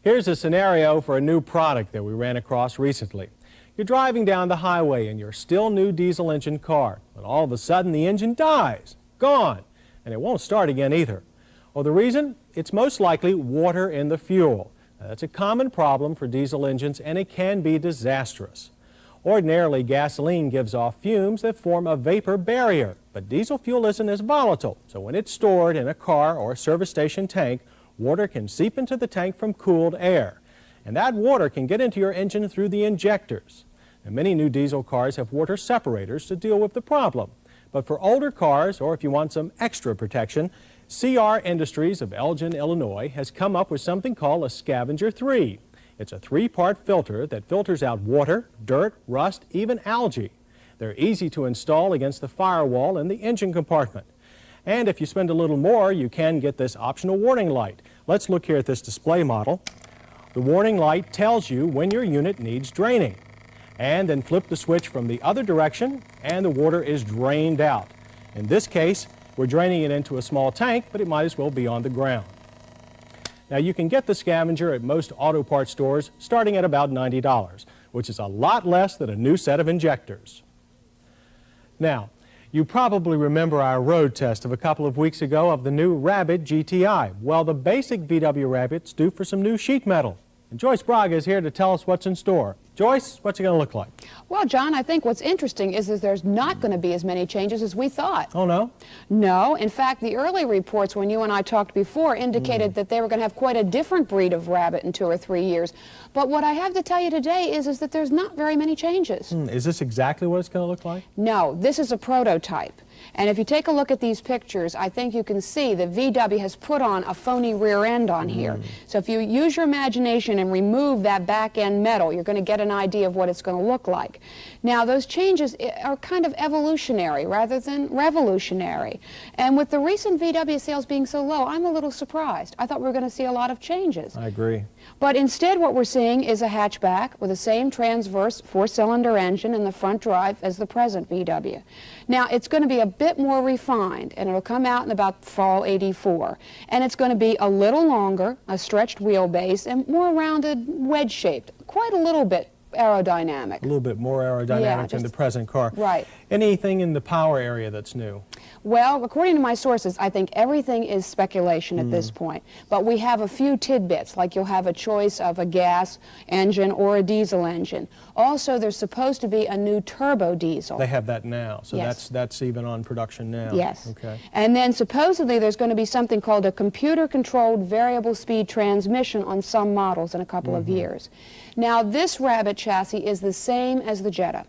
Here's a scenario for a new product that we ran across recently. You're driving down the highway in your still new diesel engine car, but all of a sudden the engine dies, gone, and it won't start again either. Well, the reason? It's most likely water in the fuel. Now, that's a common problem for diesel engines, and it can be disastrous. Ordinarily, gasoline gives off fumes that form a vapor barrier, but diesel fuel isn't as volatile, so when it's stored in a car or a service station tank, water can seep into the tank from cooled air, and that water can get into your engine through the injectors. And many new diesel cars have water separators to deal with the problem. But for older cars, or if you want some extra protection, CR Industries of Elgin, Illinois has come up with something called a Scavenger 3. It's a 3-part filter that filters out water, dirt, rust, even algae. They're easy to install against the firewall in the engine compartment. And if you spend a little more, you can get this optional warning light. Let's look here at this display model. The warning light tells you when your unit needs draining. And then flip the switch from the other direction and the water is drained out. In this case, we're draining it into a small tank, but it might as well be on the ground. Now, you can get the Scavenger at most auto parts stores starting at about $90, which is a lot less than a new set of injectors. Now, you probably remember our road test of a couple of weeks ago of the new Rabbit GTI. Well, the basic VW Rabbit's due for some new sheet metal. And Joyce Braga is here to tell us what's in store. Joyce, what's it going to look like? Well, John, I think what's interesting is that there's not going to be as many changes as we thought. Oh, no? No. In fact, the early reports when you and I talked before indicated that they were going to have quite a different breed of Rabbit in 2 or 3 years. But what I have to tell you today is that there's not very many changes. Is this exactly what it's going to look like? No, this is a prototype. And if you take a look at these pictures, I think you can see that VW has put on a phony rear end on here. So if you use your imagination and remove that back end metal, you're going to get an idea of what it's going to look like. Now, those changes are kind of evolutionary rather than revolutionary. And with the recent VW sales being so low, I'm a little surprised. I thought we were going to see a lot of changes. I agree. But instead what we're seeing is a hatchback with the same transverse 4-cylinder engine in the front drive as the present VW. Now, it's going to be a bit more refined, and it'll come out in about fall '84. And it's going to be a little longer, a stretched wheelbase, and more rounded, wedge-shaped, quite a little bit aerodynamic. A little bit more aerodynamic than the present car. Right. Anything in the power area that's new? Well, according to my sources, I think everything is speculation at this point. But we have a few tidbits, like you'll have a choice of a gas engine or a diesel engine. Also, there's supposed to be a new turbo diesel. They have that now, so yes. that's even on production now. Yes. Okay. And then supposedly there's going to be something called a computer-controlled variable speed transmission on some models in a couple of years. Now, this Rabbit chassis is the same as the Jetta.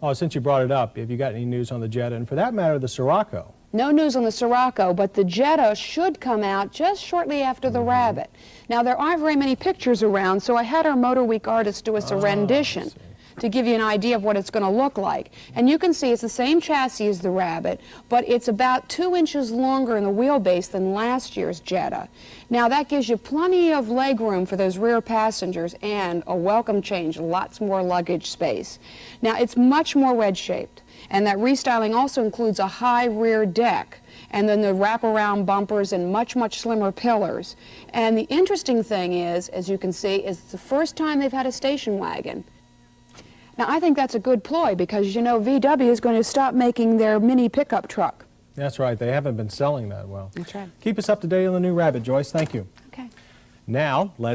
Oh, since you brought it up, have you got any news on the Jetta, and for that matter, the Scirocco? No news on the Scirocco, but the Jetta should come out just shortly after the Rabbit. Now, there aren't very many pictures around, so I had our Motor Week artist do us a rendition to give you an idea of what it's going to look like. And you can see it's the same chassis as the Rabbit, but it's about 2 inches longer in the wheelbase than last year's Jetta. Now, that gives you plenty of leg room for those rear passengers and a welcome change, lots more luggage space. Now, it's much more wedge-shaped, and that restyling also includes a high rear deck, and then the wraparound bumpers and much, much slimmer pillars. And the interesting thing is, as you can see, is it's the first time they've had a station wagon. Now, I think that's a good ploy because, you know, VW is going to stop making their mini pickup truck. That's right. They haven't been selling that well. That's right. Keep us up to date on the new Rabbit, Joyce. Thank you. Okay. Now, let's